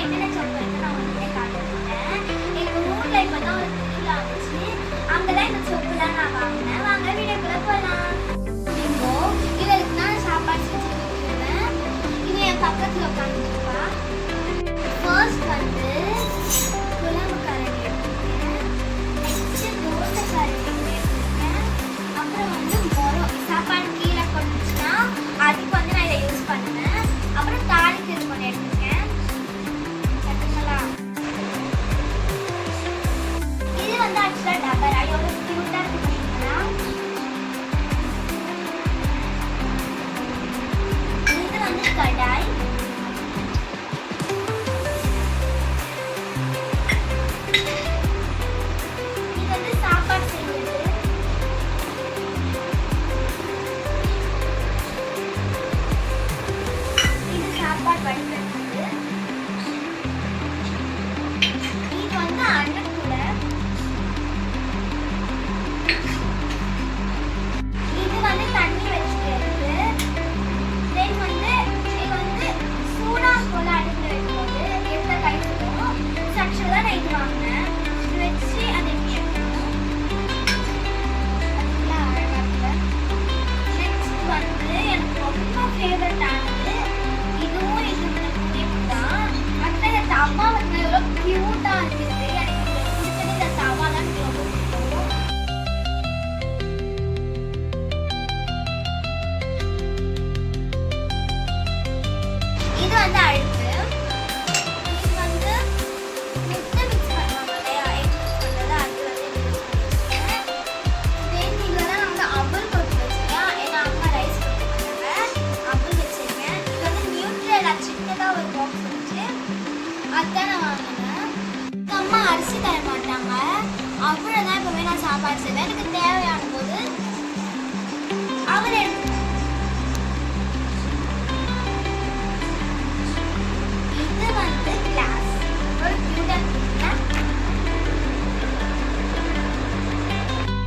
என்னென்ன சொப்பு இருக்கு நான் உங்ககிட்ட காட்டுறேன். எங்க ஊர்ல இப்பதான் ஒரு திருவிழா வந்துச்சு. அங்கதான் இந்த சொப்புலாம் நான் வாங்கினேன். வாங்க வீடியோக்குள்ள போலாம். இப்போ இவருக்கு நான் சாப்பாடு செஞ்சு கொடுத்துருவேன். இது என் பக்கத்துல உட்காந்துருப்பா. ஃபர்ஸ்ட் வந்து குழம்பு கரண்டி எடுத்துருக்கேன். நெக்ஸ்ட் தோசை கரண்டி எடுத்துருக்கேன். அப்புறம் வந்து மொரம் சாப்பாடு கீழே கொண்டுச்சுன்னா அதுக்கு வந்து நான் இதை யூஸ் பண்ணுவேன். அப்புறம் தாளிக்கு இது பண்ணி எடுத்துருக்கேன். இது வந்து ஆக்சுவலா டபரா எவ்வளோ கியூட்டா இருக்கு பார்த்தீங்களா? இது வந்து கடாய். இது வந்து சாப்பாடு செய்யுது. இது சாப்பாடு வடிக்கிறது. இது வந்து அன்னக்கூடை. இது வந்து தண்ணி வச்சுக்கிறது. தென் வந்து இது வந்து சூடா போல அடுப்புல வைக்கும்போது எடுத்த கை சுடும். ஆக்சுவலா நான் இது வாங்கினேன். இது வச்சு அதை எடுக்கணும். அதுக்குள்ள அழகா இருக்கு. நெக்ஸ்ட் வந்து எனக்கு ரொம்ப ஃபேவரட் ஆனது இதுவும் இது தான். அடுத்த இந்த தவா வந்து எவ்வளோ கியூட்டா இருக்குது. எனக்கு பிடிச்சது இந்த தவா தான் எனக்கு ரொம்ப பிடிக்கும். இது வந்து அடுப்பு. இது வந்து முட்டை மிக்ஸ் பண்ணுவாங்க இல்லையா, எக் மிக்ஸ் பண்ணுறது, அது வந்து யூஸ் பண்ணிருக்கேன். தென் இதெல்லாம் நான் வந்து அவல் போட்டு வச்சிருக்கேன். ஏன்னா அம்மா ரைஸ் போட்டுருக்காங்க. அவல் வச்சிருக்கேன். இது வந்து நியூட்ரலா சின்னதாக ஒரு பாக்ஸ் வச்சு அதான் நான் வாங்கினேன். அம்மா அரிசி தர மாட்டாங்க. அவ்வளோதான் எப்பவுமே நான் சாப்பாடு செய்வேன். எனக்கு தேவையான போது அவள் எடுத்து இது வந்து கிளாஸ். ஒரு கியூட்டா இருக்குங்க.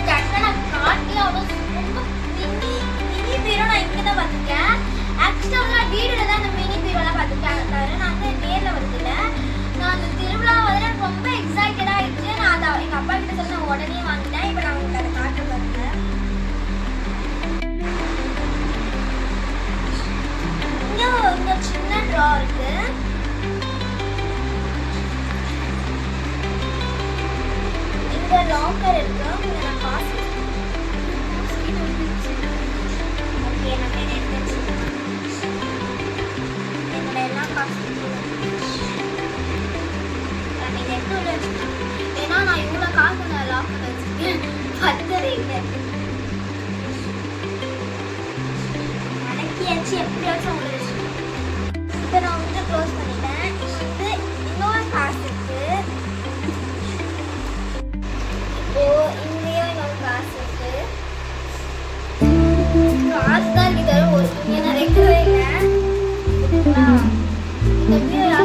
நான் காட்டி அவ்வளோ ரொம்ப மினி மினி பீரோ நான் இங்கே தான் பார்த்துருக்கேன். ஆக்சுவலாக நான் வீடியோவில் தான் அந்த மினி பீரோலாம் பார்த்துருக்கேன். தவிர நான் வந்து நேரில் வருதில்லை. நான் அந்த திருவிழா வந்து எனக்கு ரொம்ப எக்ஸைட்டடாக ஆகிடுச்சு. நான் அதை எங்கள் அப்பா கிட்ட சொல்லி நான் உடனே வாங்கிட்டேன். இப்போ நான் உங்களுக்கு அதை காட்ட பாருங்க. இங்கே சின்ன ட்ரா இருக்கு. இங்கே லாக்கர் இருக்கு. இங்கே நான் காசு ஓகே நான் எடுத்து வச்சுருக்கேன். என்னோட எல்லா காசு ஏன்னா நான் இவ்வளோ காசு நான் லாக் வச்சுருக்கேன். பத்தரைங்க அடக்கியாச்சு. எப்படியாச்சும் உங்களுக்கு இப்போ நான் வந்து க்ளோஸ் பண்ணிட்டேன். இப்போ வந்து இன்னொரு காசு இருக்கு. இப்போ இங்கேயும் இன்னொரு காசு இருக்கு. காசு தான் இருக்கு. தவிர ஒரு துணியை நான் வைக்கவே இல்லை. இந்த வீடியோ